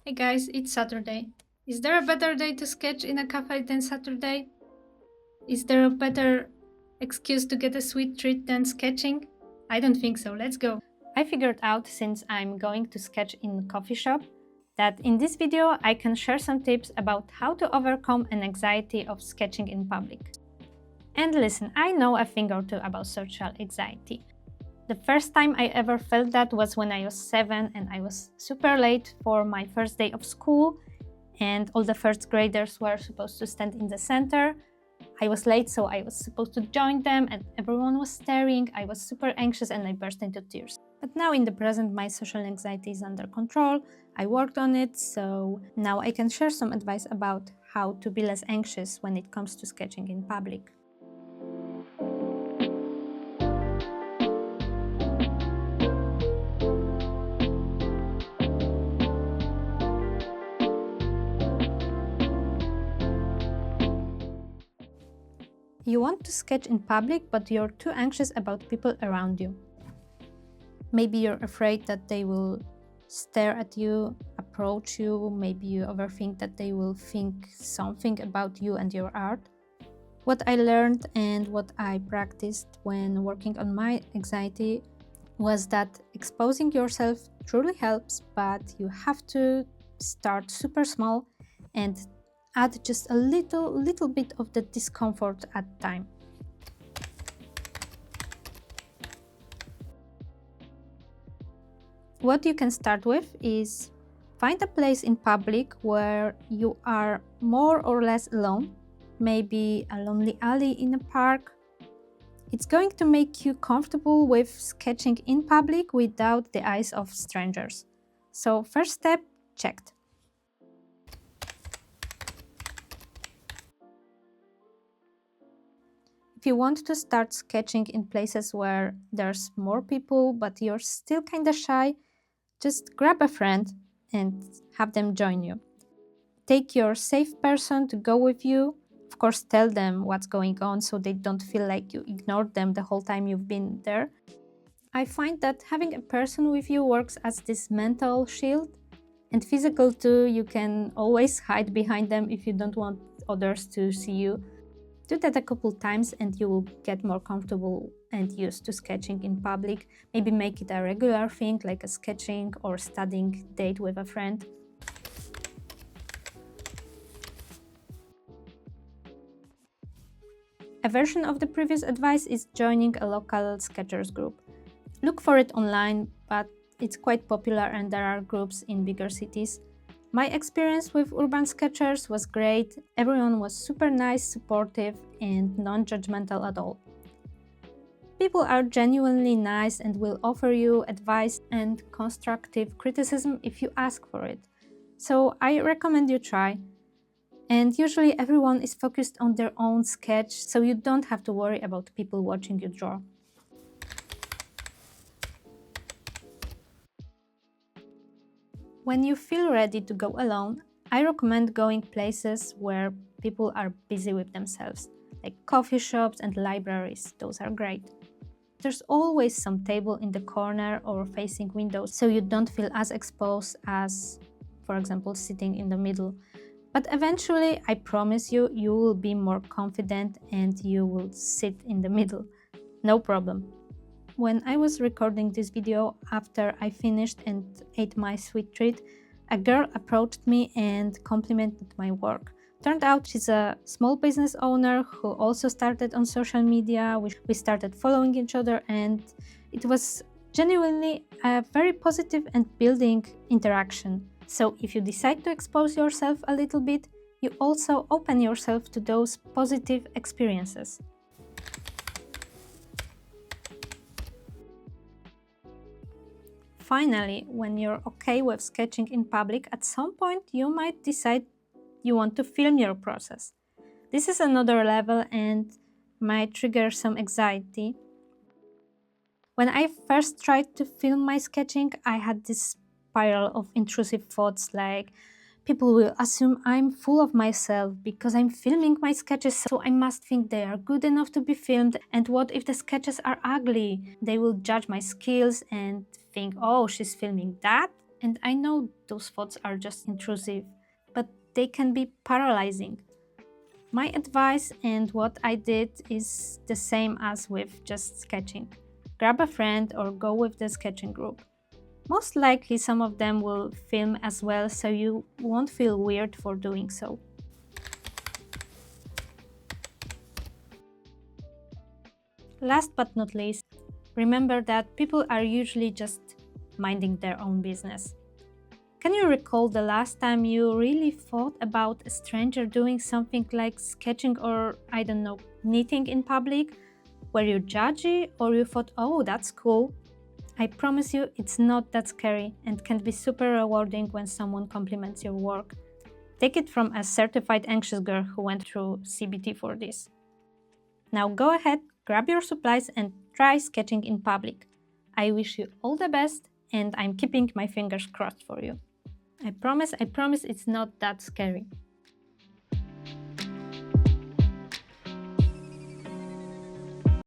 Hey guys, it's Saturday. Is there a better day to sketch in a cafe than Saturday? Is there a better excuse to get a sweet treat than sketching? I don't think so, let's go. I figured out, since I'm going to sketch in a coffee shop, that in this video I can share some tips about how to overcome an anxiety of sketching in public. And listen, I know a thing or two about social anxiety. The first time I ever felt that was when I was 7 and I was super late for my first day of school, and all the first graders were supposed to stand in the center. I was late, so I was supposed to join them and everyone was staring. I was super anxious and I burst into tears. But now in the present, my social anxiety is under control. I worked on it, so now I can share some advice about how to be less anxious when it comes to sketching in public. You want to sketch in public, but you're too anxious about people around you. Maybe you're afraid that they will stare at you, approach you, maybe you overthink that they will think something about you and your art. What I learned and what I practiced when working on my anxiety was that exposing yourself truly helps, but you have to start super small and add just a little bit of the discomfort at a time. What you can start with is find a place in public where you are more or less alone, maybe a lonely alley in a park. It's going to make you comfortable with sketching in public without the eyes of strangers. So first step checked. If you want to start sketching in places where there's more people but you're still kinda shy, just grab a friend and have them join you. Take your safe person to go with you. Of course, tell them what's going on so they don't feel like you ignored them the whole time you've been there. I find that having a person with you works as this mental shield, and physical too. You can always hide behind them if you don't want others to see you. Do that a couple times and you will get more comfortable and used to sketching in public. Maybe make it a regular thing, like a sketching or studying date with a friend. A version of the previous advice is joining a local sketchers group. Look for it online, but it's quite popular and there are groups in bigger cities. My experience with urban sketchers was great. Everyone was super nice, supportive, and non-judgmental at all. People are genuinely nice and will offer you advice and constructive criticism if you ask for it. So I recommend you try. And usually everyone is focused on their own sketch, so you don't have to worry about people watching you draw. When you feel ready to go alone, I recommend going places where people are busy with themselves, like coffee shops and libraries. Those are great. There's always some table in the corner or facing windows, so you don't feel as exposed as, for example, sitting in the middle. But eventually, I promise you, you will be more confident and you will sit in the middle. No problem. When I was recording this video, after I finished and ate my sweet treat, a girl approached me and complimented my work. Turned out she's a small business owner who also started on social media. We started following each other and it was genuinely a very positive and building interaction. So if you decide to expose yourself a little bit, you also open yourself to those positive experiences. Finally, when you're okay with sketching in public, at some point you might decide you want to film your process. This is another level and might trigger some anxiety. When I first tried to film my sketching, I had this spiral of intrusive thoughts like, people will assume I'm full of myself because I'm filming my sketches, so I must think they are good enough to be filmed. And what if the sketches are ugly? They will judge my skills and think, oh, she's filming that And I know those thoughts are just intrusive, but they can be paralyzing. My advice and what I did is the same as with just sketching. Grab a friend or go with the sketching group. Most likely some of them will film as well, so you won't feel weird for doing so. Last but not least, remember that people are usually just minding their own business. Can you recall the last time you really thought about a stranger doing something like sketching or, I don't know, knitting in public? Were you judgy or you thought, oh, that's cool? I promise you it's not that scary and can be super rewarding when someone compliments your work. Take it from a certified anxious girl who went through CBT for this. Now go ahead, grab your supplies and try sketching in public. I wish you all the best and I'm keeping my fingers crossed for you. I promise it's not that scary.